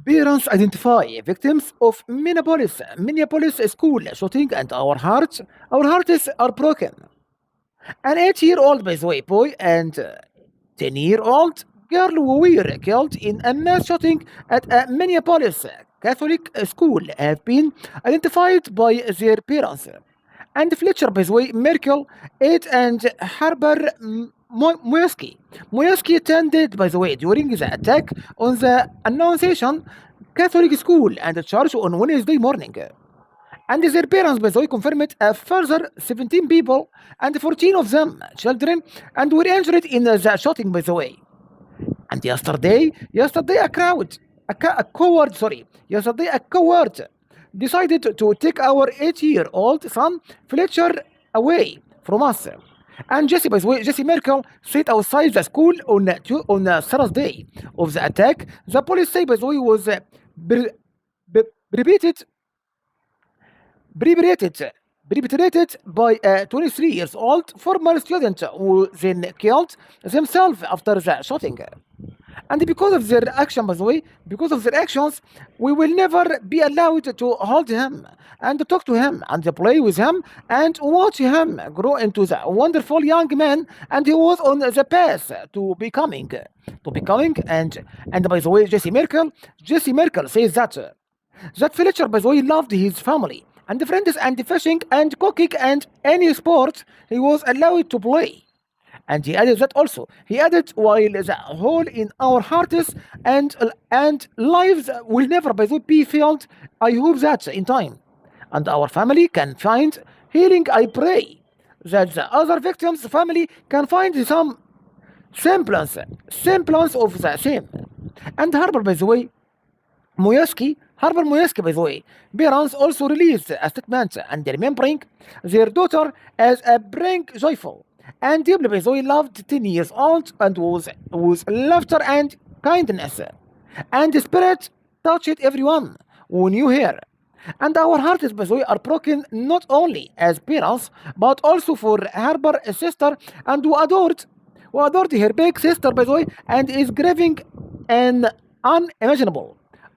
Parents identify victims of Minneapolis school shooting, and our hearts are broken. An 8-year-old, by the way, boy, and 10-year-old girl were killed in a mass shooting at a Minneapolis Catholic school have been identified by their parents. And Fletcher, by the way, Merkel, 8, and Harper Moyski. Moyski attended, by the way, during the attack on the Annunciation Catholic school and church on Wednesday morning. And their parents, by the way, confirmed a further 17 people and 14 of them children and were injured in the shooting, by the way. And yesterday a coward decided to take our 8-year-old son Fletcher away from us. And Jesse, by the way, Jesse Merkel sat outside the school on Thursday of the attack. The police say, by the way, was pre- repeated perpetrated by a 23 years old former student who then killed themselves after the shooting. And because of their action, by the way, because of their actions, we will never be allowed to hold him and talk to him and play with him and watch him grow into the wonderful young man and he was on the path to becoming and by the way, Jesse Merkel says that Fletcher, by the way, loved his family and friends and fishing and cooking and any sport he was allowed to play. And he added that also. He added, while the hole in our hearts and lives will never, by the way, be filled, I hope that in time. And our family can find healing, I pray. That the other victims' family can find some semblance of the same. And Harper Moyski, by the way, parents also released a statement and remembering their daughter as a brink joyful and deeply, by the way, loved 10 years old and was laughter and kindness. And the spirit touched everyone who knew her. And our hearts, by the way, are broken not only as parents, but also for Harper's sister and who adored her big sister, by the way, and is grieving an unimaginable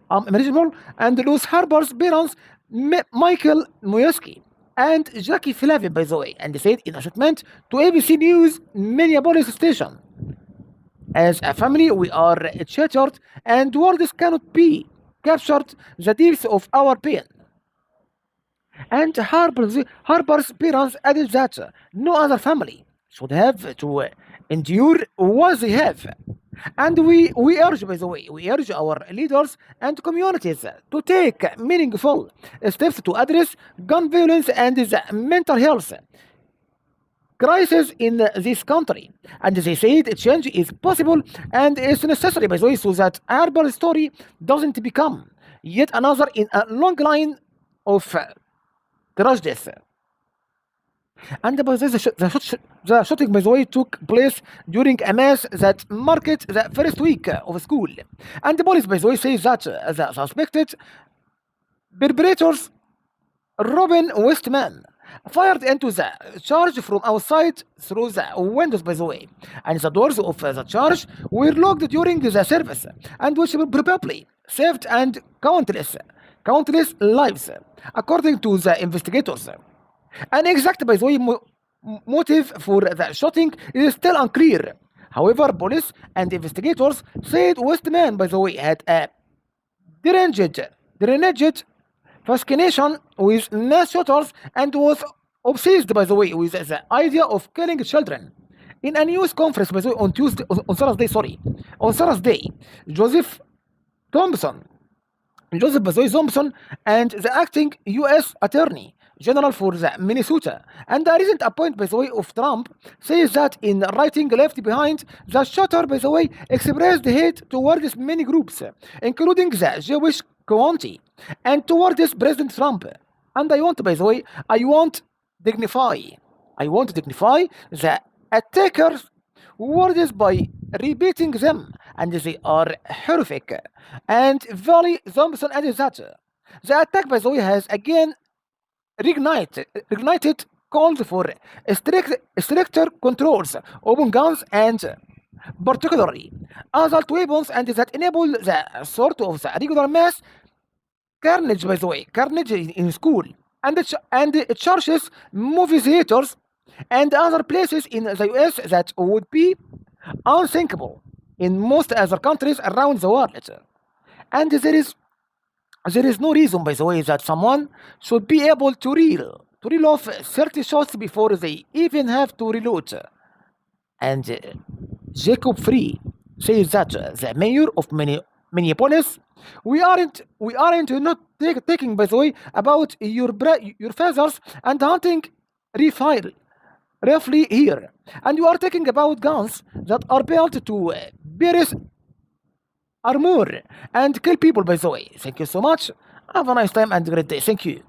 and lose Harper's parents, Michael Moyski and Jackie Flavin, by the way, and said in a statement to ABC News Minneapolis station. As a family, we are shattered, and words cannot be captured the depths of our pain. And Harper's parents added that no other family should have to endure what they have. And we urge, by the way, we urge our leaders and communities to take meaningful steps to address gun violence and the mental health crisis in this country. And they said change is possible and is necessary, by the way, so that Harper's story doesn't become yet another in a long line of tragedies. And by the shooting, by the way, took place during a mass that marked the first week of school. And the police, by the way, says that the suspected perpetrators, Robin Westman, fired into the church from outside through the windows, by the way. And the doors of the church were locked during the service, and which probably saved and countless lives, according to the investigators. An exact, by the way, motive for the shooting is still unclear. However, police and investigators said Westman, by the way, had a deranged fascination with mass shooters and was obsessed, by the way, with the idea of killing children. In a news conference, by the way, on Thursday, Joseph Thompson Joseph Bazoy Thompson and the acting U.S. Attorney General for the Minnesota, and a recent appointment, by the way, of Trump says that in writing left behind, the shooter, by the way, expressed hate towards many groups, including the Jewish community, and towards President Trump. And I want, by the way, dignify, I want to dignify the attackers' words by repeating them, and they are horrific. And Valley Thompson added that the attack, by the way, has again ignited calls for stricter controls, open guns, and particularly adult weapons, and that enable the sort of the regular mass carnage, by the way, carnage in school, and churches, movie theaters, and other places in the US that would be unthinkable in most other countries around the world. And there is no reason, by the way, that someone should be able to reel off 30 shots before they even have to reload. And Jacob Free says that the mayor of Minneapolis, we aren't not taking, by the way, about your feathers and hunting refile roughly here, and you are talking about guns that are built to pierce armor and kill people. By the way, thank you so much. Have a nice time and great day. Thank you.